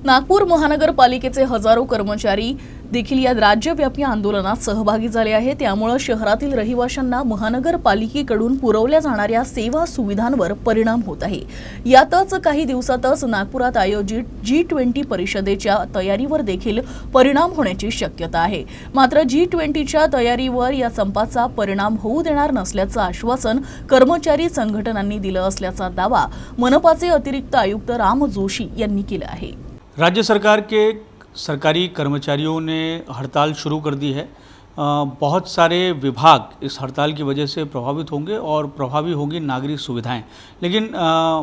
नागपूर महानगरपालिकेचे हजारो कर्मचारी देखील या राज्यव्यापी आंदोलनात सहभागी झाले आहेत। त्यामुळे शहरातील रहिवाशांना महानगरपालिकेकडून पुरवल्या जाणाऱ्या सेवा सुविधांवर परिणाम होत आहे। यातच काही दिवसातच नागपुरात आयोजित G20 परिषदेच्या तयारीवर देखील परिणाम होण्याची शक्यता आहे। मात्र G20च्या तयारीवर या संपाचा परिणाम होऊ देणार नसल्याचं आश्वासन कर्मचारी संघटनांनी दिलं असल्याचा दावा मनपाचे अतिरिक्त आयुक्त राम जोशी यांनी केला आहे। राज्य सरकार के सरकारी कर्मचारियों ने हड़ताल शुरू कर दी है। बहुत सारे विभाग इस हड़ताल की वजह से प्रभावित होंगे और प्रभावी होंगी नागरिक सुविधाएं। लेकिन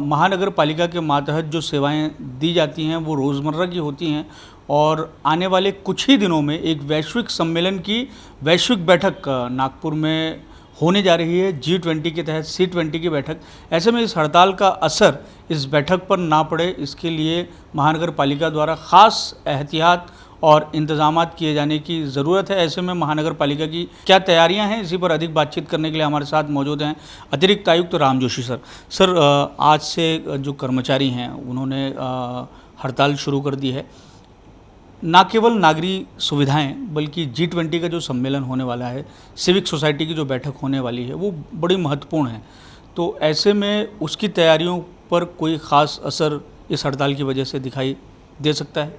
महानगर पालिका के मातहत जो सेवाएं दी जाती हैं वो रोज़मर्रा की होती हैं और आने वाले कुछ ही दिनों में एक वैश्विक सम्मेलन की वैश्विक बैठक नागपुर में होने जा रही है। G20 के तहत C20 की बैठक। ऐसे में इस हड़ताल का असर इस बैठक पर ना पड़े, इसके लिए महानगर पालिका द्वारा ख़ास एहतियात और इंतजामात किए जाने की ज़रूरत है। ऐसे में महानगर पालिका की क्या तैयारियां हैं, इसी पर अधिक बातचीत करने के लिए हमारे साथ मौजूद हैं अतिरिक्त आयुक्त राम जोशी सर। सर, आज से जो कर्मचारी हैं उन्होंने हड़ताल शुरू कर दी है। ना केवल नागरिक सुविधाएं बल्कि G20 का जो सम्मेलन होने वाला है, सिविक सोसाइटी की जो बैठक होने वाली है, वो बड़ी महत्वपूर्ण है। तो ऐसे में उसकी तैयारियों पर कोई ख़ास असर इस हड़ताल की वजह से दिखाई दे सकता है?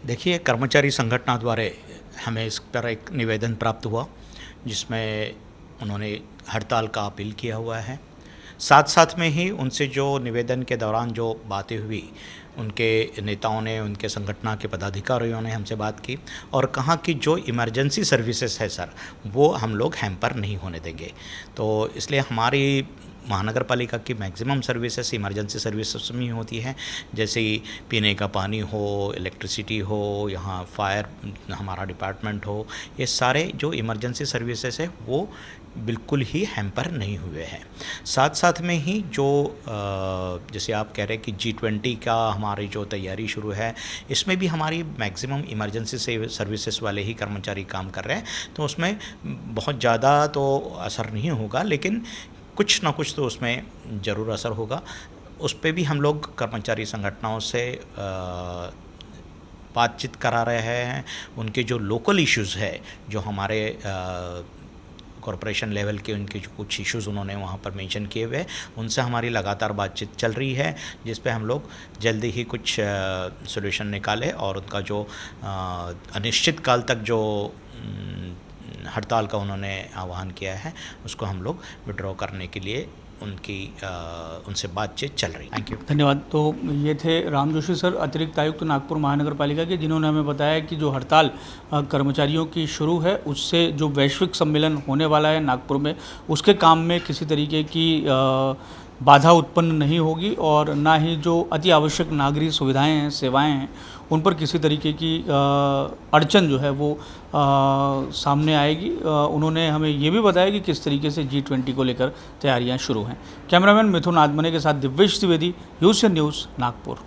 देखिए, कर्मचारी संगठनों द्वारा हमें इस पर एक निवेदन प्राप्त हुआ जिसमें उन्होंने हड़ताल का अपील किया हुआ है। साथ साथ में ही उनसे जो निवेदन के दौरान जो बातें हुई, उनके नेताओं ने, उनके संगठन के पदाधिकारियों ने हमसे बात की और कहा कि जो इमरजेंसी सर्विसेज है सर, वो हम लोग हैम्पर नहीं होने देंगे। तो इसलिए हमारी महानगर पालिका की मैक्सिमम सर्विसेज इमरजेंसी सर्विसेज में होती हैं, जैसे पीने का पानी हो, इलेक्ट्रिसिटी हो, यहाँ फायर हमारा डिपार्टमेंट हो, ये सारे जो इमरजेंसी सर्विसेज है वो बिल्कुल ही हैम्पर नहीं हुए हैं। साथ साथ में ही जो जैसे आप कह रहे हैं कि G20 का हमारी जो तैयारी शुरू है, इसमें भी हमारी मैक्सिमम इमरजेंसी सर्विसेज वाले ही कर्मचारी काम कर रहे हैं। तो उसमें बहुत ज़्यादा तो असर नहीं होगा, लेकिन कुछ ना कुछ तो उसमें ज़रूर असर होगा। उस पर भी हम लोग कर्मचारी संगठनों से बातचीत करा रहे हैं। उनके जो लोकल इश्यूज़ है, जो हमारे कॉरपोरेशन लेवल के उनके जो कुछ इश्यूज़ उन्होंने वहाँ पर मेंशन किए हुए, उनसे हमारी लगातार बातचीत चल रही है, जिस पे हम लोग जल्दी ही कुछ सॉल्यूशन निकालें और उनका जो अनिश्चित काल तक जो हड़ताल का उन्होंने आह्वान किया है, उसको हम लोग विड्रॉ करने के लिए उनसे बातचीत चल रही है। थैंक यू, धन्यवाद। तो ये थे राम जोशी सर, अतिरिक्त आयुक्त नागपुर महानगर पालिका के, जिन्होंने हमें बताया कि जो हड़ताल कर्मचारियों की शुरू है, उससे जो वैश्विक सम्मेलन होने वाला है नागपुर में, उसके काम में किसी तरीके की बाधा उत्पन्न नहीं होगी और ना ही जो अति आवश्यक नागरिक सुविधाएं हैं, सेवाएं हैं, उन पर किसी तरीके की अड़चन जो है वो सामने आएगी। उन्होंने हमें ये भी बताया कि किस तरीके से G20 को लेकर तैयारियां शुरू हैं। कैमरामैन मिथुन आदमने के साथ दिव्येश द्विवेदी, यूएसएन न्यूज़, नागपुर।